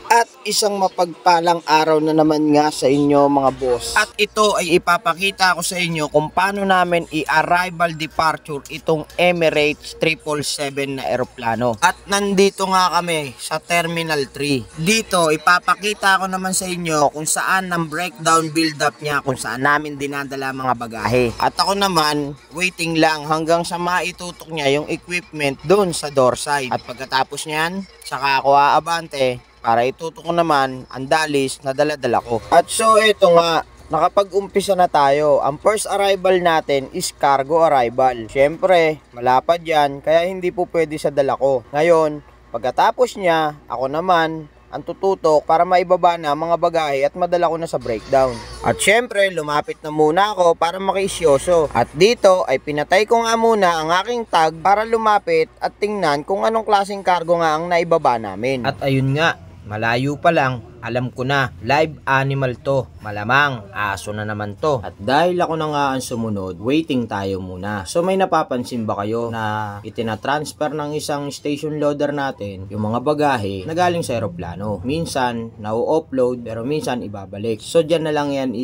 At isang mapagpalang araw na naman nga sa inyo mga boss. At ito ay ipapakita ko sa inyo kung paano namin i-arrival departure itong Emirates 777 na eroplano. At nandito nga kami sa Terminal 3. Dito ipapakita ko naman sa inyo kung saan ang breakdown build up niya, kung saan namin dinadala mga bagahe. At ako naman waiting lang hanggang sa maitutok niya yung equipment doon sa door side. At pagkatapos niyan, saka ako aabante para itutok ko naman ang dalis na dala-dala ko. At so ito nga, nakapag-umpisa na tayo. Ang first arrival natin is cargo arrival. Siyempre, malapad yan, kaya hindi po pwede sa dala ko. Ngayon, pagkatapos niya, ako naman ang tututok para maibaba na mga bagahe at madala ko na sa breakdown. At syempre, lumapit na muna ako para makiisyoso. At dito ay pinatay ko nga muna ang aking tag para lumapit at tingnan kung anong klaseng cargo nga ang naibaba namin. At ayun nga, malayo pa lang, alam ko na, live animal to. Malamang, aso na naman to. At dahil ako na nga ang sumunod, waiting tayo muna. So may napapansin ba kayo na itinatransfer ng isang station loader natin yung mga bagahe na galing sa aeroplano? Minsan, na-upload, pero minsan ibabalik. So dyan na lang yan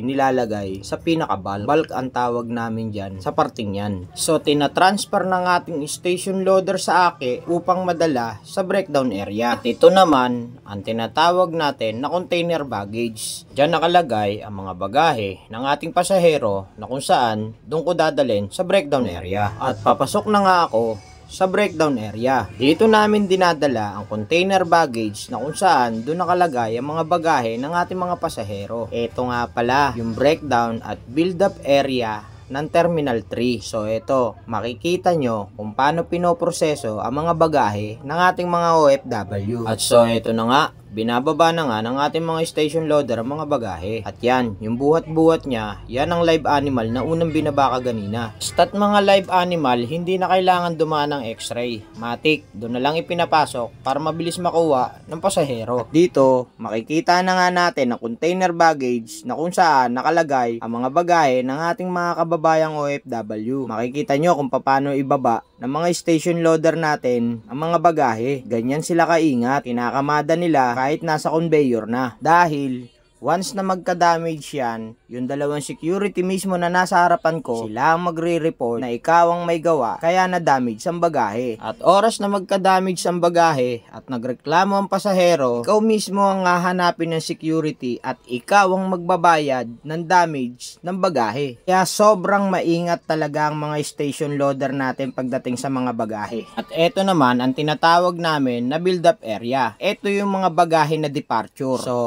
nilalagay sa pinaka-bulk. Bulk ang tawag namin dyan sa parting yan. So tinatransfer ng ating station loader sa Ake upang madala sa breakdown area. At ito naman, ang tinatawag natin na container baggage. Diyan nakalagay ang mga bagahe ng ating pasahero na kung saan doon ko dadalhin sa breakdown area. At papasok na nga ako sa breakdown area. Dito namin dinadala ang container baggage na kung saan doon nakalagay ang mga bagahe ng ating mga pasahero. Ito nga pala yung breakdown at build up area ng Terminal 3. So ito, makikita nyo kung paano pinoproseso ang mga bagahe ng ating mga OFW. At so ito na nga, binababa na nga ng ating mga station loader ang mga bagahe. At yan, yung buhat-buhat niya, yan ang live animal na unang binaba kanina. Stat mga live animal, hindi na kailangan dumaan ng x-ray. Matik, doon na lang ipinapasok para mabilis makuha ng pasahero. Dito, makikita na nga natin ang container baggage na kung saan nakalagay ang mga bagahe ng ating mga kababayang OFW. Makikita nyo kung paano ibaba ng mga station loader natin ang mga bagahe. Ganyan sila kaingat, kinakamada nila kahit nasa conveyor na. Dahil once na magka-damage yan, yung dalawang security mismo na nasa harapan ko, sila ang magre-report na ikaw ang may gawa kaya na-damage ang bagahe. At oras na magka-damage ang bagahe at nagreklamo ang pasahero, ikaw mismo ang hahanapin ng security at ikaw ang magbabayad ng damage ng bagahe. Kaya sobrang maingat talaga ang mga station loader natin pagdating sa mga bagahe. At eto naman ang tinatawag namin na build-up area. Eto yung mga bagahe na departure. So,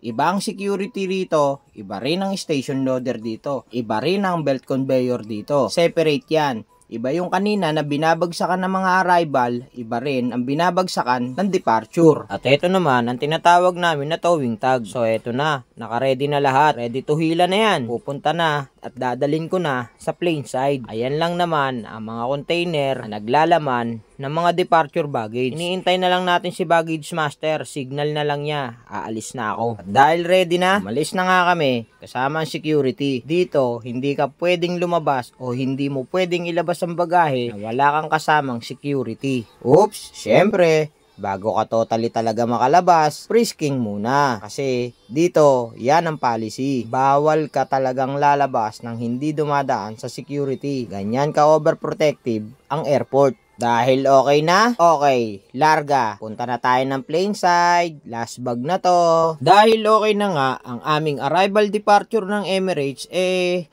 iba ang security rito, iba rin ang station loader dito, iba rin ang belt conveyor dito. Separate yan. Iba yung kanina na binabagsakan ng mga arrival, iba rin ang binabagsakan ng departure. At ito naman ang tinatawag namin na towing tag. So eto na, naka-ready na lahat. Ready to hila na yan. Pupunta na at dadalhin ko na sa plain side. Ayan lang naman ang mga container na naglalaman ng mga departure baggage. Iniintay na lang natin si baggage master. Signal na lang niya. Aalis na ako. At dahil ready na, umalis na nga kami kasama ang security. Dito, hindi ka pwedeng lumabas o hindi mo pwedeng ilabas ang bagahe na wala kang kasamang security. Oops, syempre, bago ka totally talaga makalabas, frisking muna. Kasi dito, yan ang policy. Bawal ka talagang lalabas nang hindi dumadaan sa security. Ganyan ka overprotective ang airport. Dahil okay na? Okay, larga. Punta na tayo ng plain side. Last bag na to. Dahil okay na nga ang aming arrival departure ng Emirates,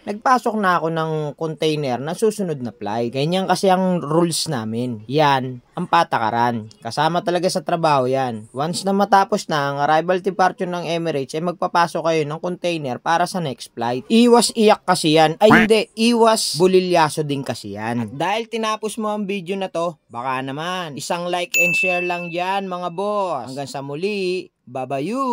nagpasok na ako ng container na susunod na flight. Ganyan kasi ang rules namin. Yan ang patakaran. Kasama talaga sa trabaho yan. Once na matapos na ang arrival departure ng Emirates, magpapasok kayo ng container para sa next flight. Iwas iyak kasi yan. Ay hindi, iwas bulilyaso din kasi yan. At dahil tinapos mo ang video na to, baka naman isang like and share lang yan mga boss. Hanggang sa muli, babayu!